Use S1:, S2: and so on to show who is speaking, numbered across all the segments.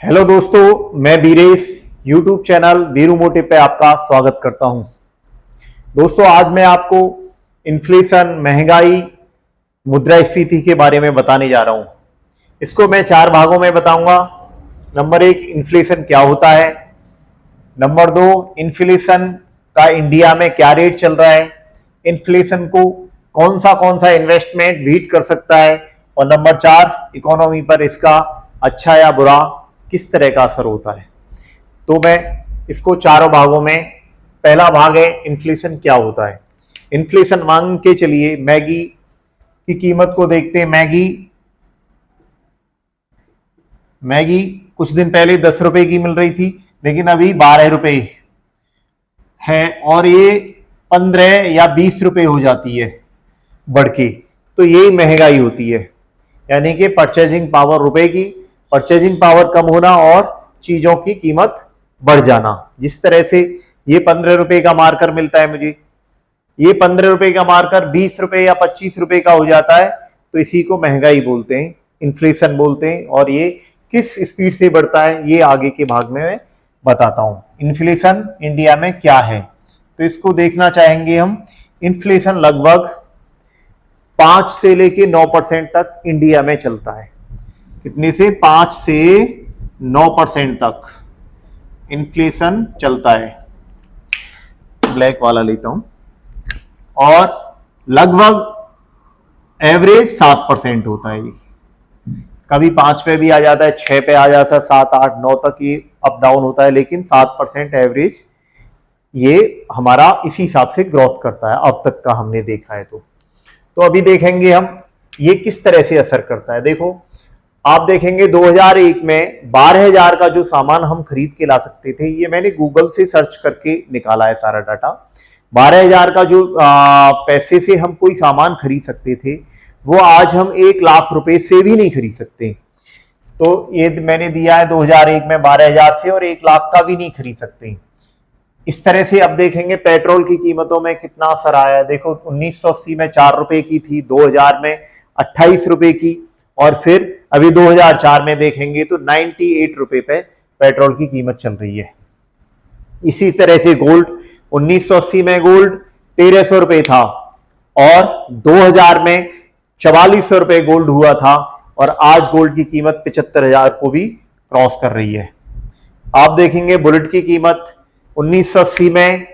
S1: Hello दोस्तों, मैं Biresh YouTube channel Biru motive पे आपका स्वागत करता हूं। दोस्तों, आज मैं आपको इन्फ्लेशन, महंगाई, मुद्रास्फीति के बारे में बताने जा रहा हूं। इसको मैं 4 भागों में बताऊंगा। नंबर 1, इन्फ्लेशन क्या होता है। नंबर 2, इन्फ्लेशन का इंडिया में क्या रेट चल रहा है। इन्फ्लेशन को कौन सा इन्वेस्टमेंट बीट कर सकता है। और नंबर 4, इकोनॉमी पर इसका अच्छा या बुरा किस तरह का असर होता है। तो मैं इसको चारों भागों में, पहला भाग है इन्फ्लेशन क्या होता है। इन्फ्लेशन मान के चलिए मैगी की कीमत को देखते हैं। मैगी कुछ दिन पहले 10 रुपए की मिल रही थी, लेकिन अभी 12 रुपए है और ये 15 या 20 रुपए हो जाती है बढ़ के। तो यही महंगाई होती है, यानी कि परचेजिंग पावर, रुपए की परचेजिंग पावर कम होना और चीजों की कीमत बढ़ जाना। जिस तरह से ये 15 रुपए का मार्कर मिलता है मुझे, ये 15 रुपए का मार्कर 20 रुपए या 25 रुपए का हो जाता है, तो इसी को महंगाई बोलते हैं, इन्फ्लेशन बोलते हैं। और ये किस स्पीड से बढ़ता है ये आगे के भाग में मैं बताता हूं। इन्फ्लेशन इंडिया में क्या है तो इसको देखना चाहेंगे हम। इन्फ्लेशन लगभग 5 से लेके 9% तक इंडिया में चलता है। कितने से? 5 से 9% तक इन्फ्लेशन चलता है। ब्लैक वाला लेता हूं। और लगभग एवरेज 7% होता है। कभी 5 पे भी आ जाता है, 6 पे आ जाता है, 7, 8, 9 तक ये अप डाउन होता है, लेकिन 7% एवरेज ये हमारा इसी हिसाब से ग्रोथ करता है अब तक का हमने देखा है। तो अभी देखेंगे हम ये किस तरह से असर करता है। देखो, आप देखेंगे 2001 में 12,000 का जो सामान हम खरीद के ला सकते थे, ये मैंने गूगल से सर्च करके निकाला है सारा डाटा। 12,000 का जो पैसे से हम कोई सामान खरीद सकते थे, वो आज हम 1 लाख रुपए से भी नहीं खरीद सकते। तो ये मैंने दिया है 2001 में 12,000 से, और 1 लाख का भी नहीं खरीद सकते। इस तरह से अब देखेंगे पेट्रोल की कीमतों में कितना असर आया है। देखो, 1980 में 4 रुपए की थी, 2000 में 28 रुपए की, और फिर अभी 2004 में देखेंगे तो 98 रुपए पे पेट्रोल की कीमत चल रही है। इसी तरह से गोल्ड, 1980 में गोल्ड 1300 रुपए था, और 2000 में 4400 रुपए गोल्ड हुआ था, और आज गोल्ड की कीमत 75,000 को भी क्रॉस कर रही है। आप देखेंगे बुलेट की कीमत 1980 में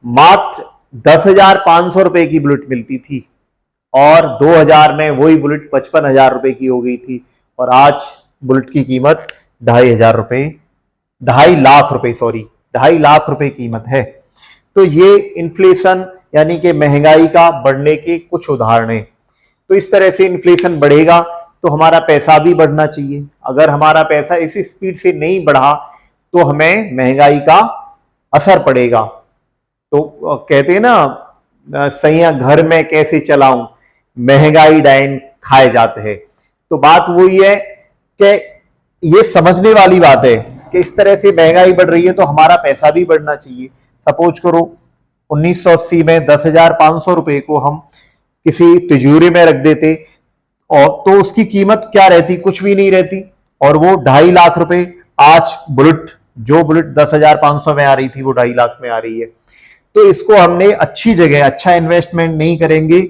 S1: मात्र 10,500 रुपए की बुलेट मिलती थी, और 2000 में वही बुलेट 55,000 रुपए की हो गई थी, और आज बुलेट की कीमत 2.5 लाख रुपए कीमत है। तो ये इन्फ्लेशन यानी कि महंगाई का बढ़ने के कुछ उदाहरण हैं। तो इस तरह से इन्फ्लेशन बढ़ेगा तो हमारा पैसा भी बढ़ना चाहिए। अगर हमारा पैसा इस स्पीड से नहीं बढ़ा तो हमें महंगाई का असर पड़ेगा। तो कहते हैं ना, सैया घर में कैसे चलाऊं, महंगाई डाइन खाए जाते हैं। तो बात वही है कि ये समझने वाली बात है कि इस तरह से महंगाई बढ़ रही है तो हमारा पैसा भी बढ़ना चाहिए। सपोज करो 1980 में 10,500 रुपए को हम किसी तिजोरी में रख देते, और तो उसकी कीमत क्या रहती? कुछ भी नहीं रहती, और वो 2.5 लाख रुपए आज बुलेट, जो बुलेट 10,500 में आ रही थी वो 2.5 लाख में आ रही है। तो इसको हमने अच्छी जगह, अच्छा इन्वेस्टमेंट नहीं करेंगे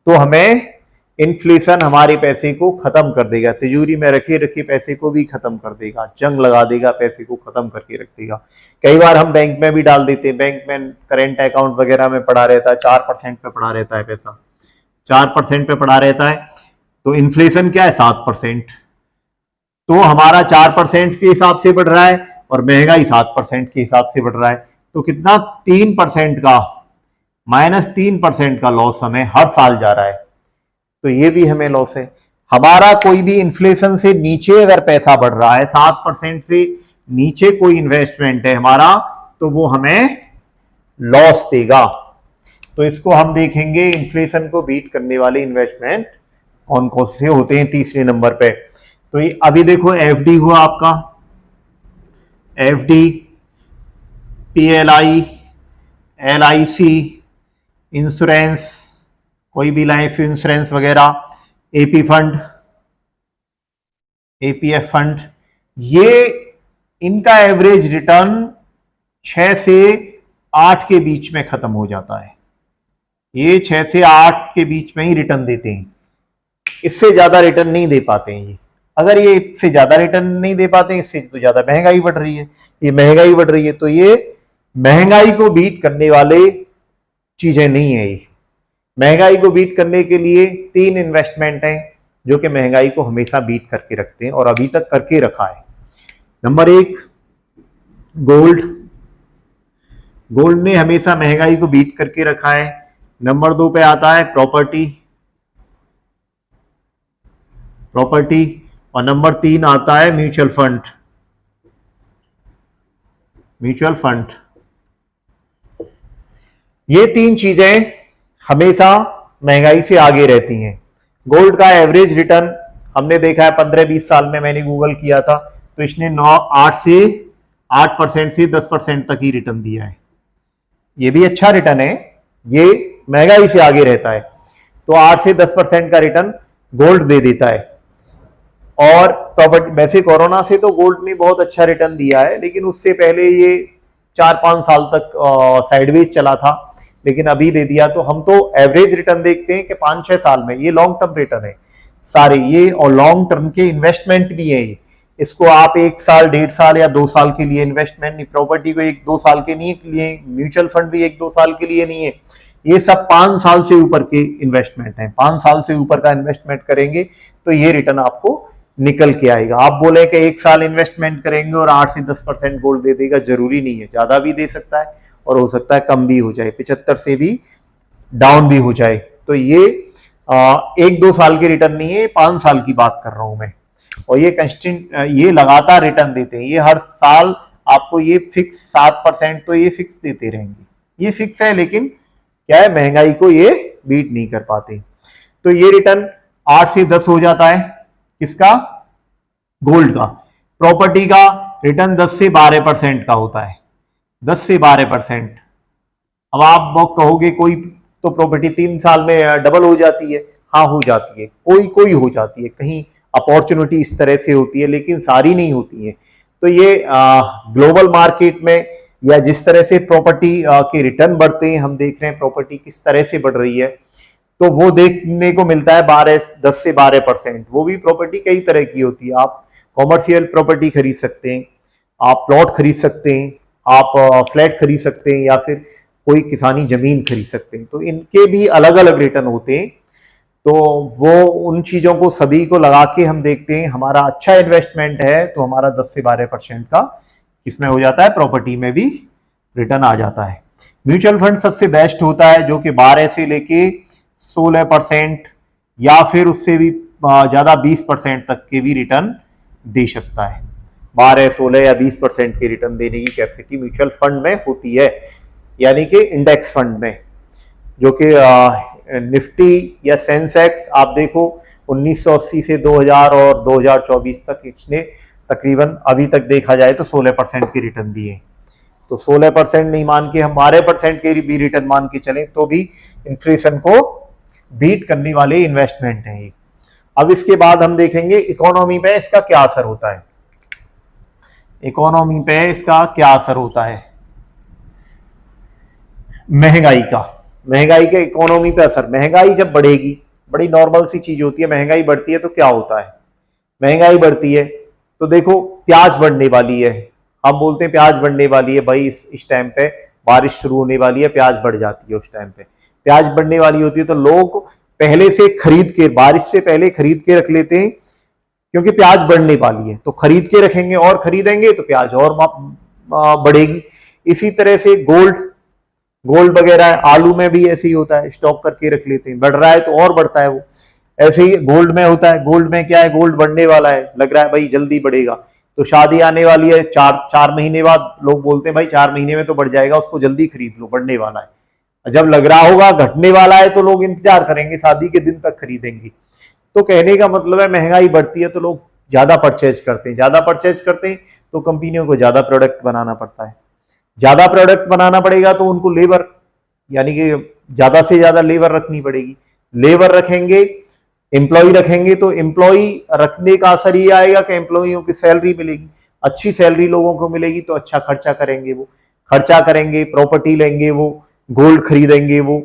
S1: तो हमें इन्फ्लेशन हमारे पैसे को खत्म कर देगा, तिजोरी में रखे रखे पैसे को भी खत्म कर देगा, जंग लगा देगा, पैसे को खत्म करके रख देगा। कई बार हम बैंक में भी डाल देते हैं, बैंक में करेंट अकाउंट वगैरह में पड़ा रहता है, 4% पे पड़ा रहता है पैसा, 4% पे पड़ा रहता है। तो इन्फ्लेशन क्या है? 7%। तो हमारा 4% के हिसाब से बढ़ रहा है और महंगाई 7% के हिसाब से बढ़ रहा है। तो कितना? 3% का, -3% का लॉस हमें हर साल जा रहा है। तो ये भी हमें लॉस है। हमारा कोई भी इन्फ्लेशन से नीचे अगर पैसा बढ़ रहा है, 7% से नीचे कोई इन्वेस्टमेंट है हमारा, तो वो हमें लॉस देगा। तो इसको हम देखेंगे, इन्फ्लेशन को बीट करने वाले इन्वेस्टमेंट कौन कौन से होते हैं तीसरे नंबर पे। तो ये अभी देखो, एफडी हुआ आपका, एफडी, पीएलआई, एलआईसी, इंश्योरेंस, कोई भी लाइफ इंश्योरेंस वगैरह, एपी फंड, एपीएफ फंड, ये इनका एवरेज रिटर्न 6 से 8 के बीच में खत्म हो जाता है। ये 6 से 8 के बीच में ही रिटर्न देते हैं, इससे ज्यादा रिटर्न नहीं दे पाते हैं ये। अगर ये इससे ज्यादा रिटर्न नहीं दे पाते हैं, इससे तो ज्यादा महंगाई बढ़ रही है, ये महंगाई बढ़ रही है, तो ये महंगाई को बीट करने वाले चीजें नहीं है। ये महंगाई को बीट करने के लिए 3 इन्वेस्टमेंट हैं जो कि महंगाई को हमेशा बीट करके रखते हैं और अभी तक करके रखा है। नंबर 1 गोल्ड, गोल्ड ने हमेशा महंगाई को बीट करके रखा है। नंबर 2 पे आता है प्रॉपर्टी, प्रॉपर्टी, और नंबर 3 आता है म्यूचुअल फंड, म्यूचुअल फंड। ये 3 चीजें हमेशा महंगाई से आगे रहती हैं। गोल्ड का एवरेज रिटर्न हमने देखा है 15-20 साल में, मैंने गूगल किया था, तो इसने 8% से 10% तक ही रिटर्न दिया है। ये भी अच्छा रिटर्न है, ये महंगाई से आगे रहता है, तो 8 से 10% का रिटर्न गोल्ड दे देता है। और प्रॉपर्टी, वैसे कोरोना से तो गोल्ड ने बहुत अच्छा रिटर्न दिया है, लेकिन उससे पहले ये 4-5 साल तक साइडवेज चला था, लेकिन अभी दे दिया। तो हम तो एवरेज रिटर्न देखते हैं कि 5-6 साल में, ये लॉन्ग टर्म रिटर्न है सारे ये, और लॉन्ग टर्म के इन्वेस्टमेंट भी है। इसको आप 1 साल, 1.5 साल या 2 साल के लिए इन्वेस्टमेंट नहीं, प्रॉपर्टी को 1-2 साल के लिए, म्यूचुअल फंड भी 1-2 साल के लिए नहीं है, ये सब 5 साल से ऊपर के इन्वेस्टमेंट हैं। 5 साल से ऊपर का इन्वेस्टमेंट करेंगे तो ये रिटर्न आपको निकल के आएगा। आप बोले कि 1 साल इन्वेस्टमेंट करेंगे और 8 से 10% गोल्ड दे देगा, जरूरी नहीं है, ज्यादा भी दे सकता है और हो सकता है कम भी हो जाए, 75 से भी डाउन भी हो जाए। तो ये 1-2 साल के रिटर्न नहीं है, 5 साल की बात कर रहा हूं मैं। और ये कंस्टेंट, ये लगातार रिटर्न देते हैं, ये हर साल आपको ये फिक्स 7% तो ये फिक्स देते रहेंगे, ये फिक्स है। लेकिन क्या है, महंगाई को ये बीट नहीं कर पाते। तो ये रिटर्न 8 से 10 हो जाता है, किसका? गोल्ड का। प्रॉपर्टी का रिटर्न 10 से 12% का होता है, 10 से 12%। अब आप कहोगे कोई तो प्रॉपर्टी 3 साल में डबल हो जाती है, हाँ हो जाती है, कोई कोई हो जाती है, कहीं अपॉर्चुनिटी इस तरह से होती है, लेकिन सारी नहीं होती है। तो ये ग्लोबल मार्केट में या जिस तरह से प्रॉपर्टी के रिटर्न बढ़ते हैं, हम देख रहे हैं प्रॉपर्टी किस तरह से बढ़ रही है, तो वो देखने को मिलता है 10 से 12%। वो भी प्रॉपर्टी कई तरह की होती है, आप कॉमर्शियल प्रॉपर्टी खरीद सकते हैं, आप प्लॉट खरीद सकते हैं, आप फ्लैट खरीद सकते हैं, या फिर कोई किसानी जमीन खरीद सकते हैं। तो इनके भी अलग अलग रिटर्न होते हैं। तो वो उन चीजों को सभी को लगा के हम देखते हैं, हमारा अच्छा इन्वेस्टमेंट है तो हमारा 10 से 12% का किसमें हो जाता है, प्रॉपर्टी में भी रिटर्न आ जाता है। म्यूचुअल फंड सबसे बेस्ट होता है, जो कि 12 से लेके 16% या फिर उससे भी ज्यादा 20% तक के भी रिटर्न दे सकता है। 12, 16 या 20% के रिटर्न देने की कैपेसिटी म्यूचुअल फंड में होती है, यानी कि इंडेक्स फंड में, जो कि निफ्टी या सेंसेक्स आप देखो 1980 से 2000 और 2024 तक इसने तकरीबन अभी तक देखा जाए तो 16% के रिटर्न दिए। तो 16% नहीं मान के हम 12% के भी रिटर्न मान के चलें तो भी इन्फ्लेशन को बीट करने वाले इन्वेस्टमेंट हैं ये। अब इसके बाद हम देखेंगे इकोनॉमी पे इसका क्या असर होता है, इकोनॉमी पे इसका क्या असर होता है, महंगाई का, महंगाई के इकोनॉमी पे असर। महंगाई जब बढ़ेगी, बड़ी नॉर्मल सी चीज होती है, महंगाई बढ़ती है तो क्या होता है, महंगाई बढ़ती है तो देखो प्याज बढ़ने वाली है, हम बोलते हैं प्याज बढ़ने वाली है, भाई इस टाइम पे बारिश शुरू होने वाली है, प्याज बढ़ जाती है। उस टाइम पे प्याज बढ़ने वाली होती है तो लोग पहले से खरीद के, बारिश से पहले खरीद के रख लेते हैं, क्योंकि प्याज बढ़ने वाली है तो खरीद के रखेंगे, और खरीदेंगे तो प्याज और बढ़ेगी। इसी तरह से गोल्ड वगैरह, आलू में भी ऐसे ही होता है, स्टॉक करके रख लेते हैं, बढ़ रहा है तो और बढ़ता है वो। ऐसे ही गोल्ड में होता है, गोल्ड में क्या है, गोल्ड बढ़ने वाला है, लग रहा है भाई जल्दी बढ़ेगा, तो शादी आने वाली है, 4 महीने बाद लोग बोलते हैं भाई 4 महीने में तो बढ़ जाएगा, उसको जल्दी खरीद लो, बढ़ने वाला है। जब लग रहा होगा घटने वाला है तो लोग इंतजार करेंगे, शादी के दिन तक खरीदेंगे। तो कहने का मतलब है महंगाई बढ़ती है तो लोग ज्यादा परचेज करते हैं, ज्यादा परचेज करते हैं तो कंपनियों को ज्यादा प्रोडक्ट बनाना पड़ता है, ज्यादा प्रोडक्ट बनाना पड़ेगा तो उनको लेबर, यानी कि ज्यादा से ज्यादा लेबर रखनी पड़ेगी, लेबर रखेंगे एम्प्लॉय रखेंगे तो एम्प्लॉय रखने का असर ये आएगा कि एम्प्लॉइयों की सैलरी मिलेगी, अच्छी सैलरी लोगों को मिलेगी तो अच्छा खर्चा करेंगे, वो खर्चा करेंगे, प्रॉपर्टी लेंगे, वो गोल्ड खरीदेंगे, वो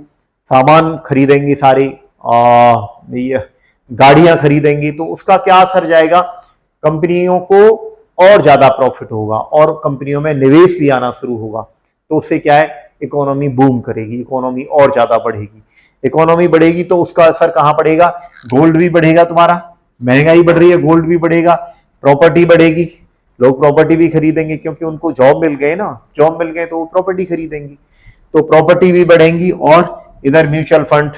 S1: सामान खरीदेंगे सारे, ये गाड़ियां खरीदेंगे, तो उसका क्या असर जाएगा, कंपनियों को और ज्यादा प्रॉफिट होगा और कंपनियों में निवेश भी आना शुरू होगा। तो उससे क्या है, इकोनॉमी बूम करेगी, इकोनॉमी और ज्यादा बढ़ेगी। इकोनॉमी बढ़ेगी तो उसका असर कहां पड़ेगा, गोल्ड भी बढ़ेगा तुम्हारा, महंगाई बढ़ रही है, गोल्ड भी बढ़ेगा, प्रॉपर्टी बढ़ेगी, लोग प्रॉपर्टी भी खरीदेंगे क्योंकि उनको जॉब मिल गए ना, जॉब मिल गए तो वो प्रॉपर्टी खरीदेंगी, तो प्रॉपर्टी भी बढ़ेंगी। और इधर म्यूचुअल फंड,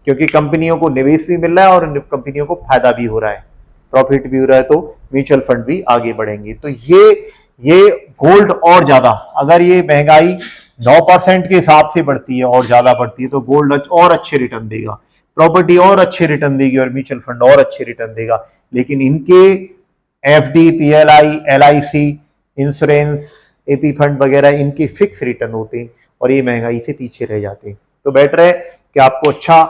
S1: क्योंकि कंपनियों को निवेश भी मिल रहा है और कंपनियों को फायदा भी हो रहा है, प्रॉफिट भी हो रहा है, तो म्यूचुअल फंड भी आगे बढ़ेंगे। तो ये गोल्ड और ज्यादा, अगर ये महंगाई 9% के हिसाब से बढ़ती है और ज्यादा बढ़ती है तो गोल्ड और अच्छे रिटर्न देगा, प्रॉपर्टी और अच्छे रिटर्न देगी और म्यूचुअल फंड और अच्छे रिटर्न देगा। लेकिन इनके FD, PLI, LIC, insurance, AP fund वगैरह, इनके फिक्स रिटर्न होते हैं और ये महंगाई से पीछे रह जाते हैं। तो बेटर है कि आपको अच्छा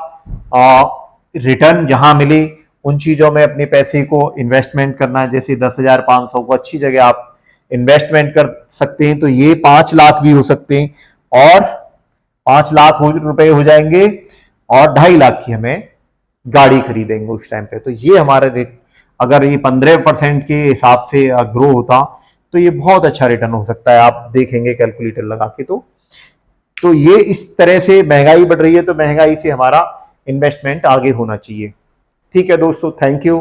S1: रिटर्न जहां मिले उन चीजों में अपने पैसे को इन्वेस्टमेंट करना है। जैसे 10,500 को अच्छी जगह आप इन्वेस्टमेंट कर सकते हैं, तो ये 5 लाख भी हो सकते हैं और 5 लाख रुपए हो जाएंगे और 2.5 लाख की हमें गाड़ी खरीदेंगे उस टाइम पे। तो ये हमारा रेट, अगर ये 15% के हिसाब से ग्रो होता तो ये बहुत अच्छा रिटर्न हो सकता है, आप देखेंगे कैलकुलेटर लगा के। तो ये इस तरह से महंगाई बढ़ रही है तो महंगाई से हमारा इन्वेस्टमेंट आगे होना चाहिए। ठीक है दोस्तों, थैंक यू।